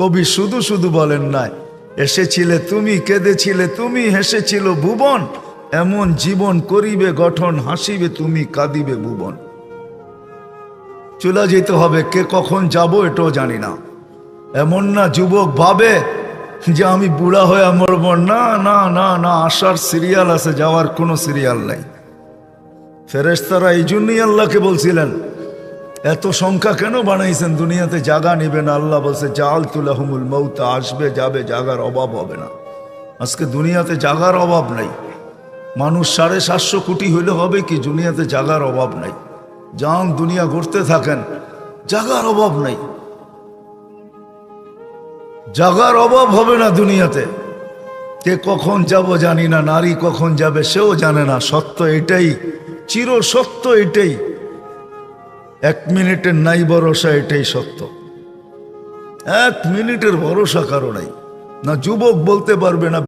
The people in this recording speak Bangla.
কবি শুধু শুধু বলেন নাই, এসেছিলে তুমি, কেঁদেছিলে তুমি, হেসেছিল ভুবন, এমন জীবন করিবে গঠন, হাসিবে তুমি, কাঁদিবে ভুবন। চলে যেতে হবে, কে কখন যাব এটাও জানি না। এমন না যুবক ভাবে যে আমি বুড়া হয়ে মরব, না না না না, আসার সিরিয়াল আছে, যাওয়ার কোনো সিরিয়াল নাই। ফেরেশতারা এই জন্যই আল্লাহকে বলছিলেন, এত সংখ্যা কেন বানাইছেন, দুনিয়াতে জায়গা নিবেন। আল্লাহ বলছে জাআলতু লাহুমুল মাউতা, আসবে যাবে, জায়গার অভাব হবে না। আজকে দুনিয়াতে জায়গার অভাব নাই। মানুষ 750 কোটি হইলে হবে কি, দুনিয়াতে জায়গার অভাব নাই। যান দুনিয়া ঘুরতে থাকেন, জায়গার অভাব নাই, জায়গার অভাব হবে না দুনিয়াতে। কে কখন যাব জানি না, নারী কখন যাবে সেও জানে না। সত্য এটাই, চির সত্য এটাই, 1 মিনিটের নাই ভরসা, এটাই সত্য। 1 মিনিটের ভরসা কারো নাই। না যুবক বলতে পারবে, না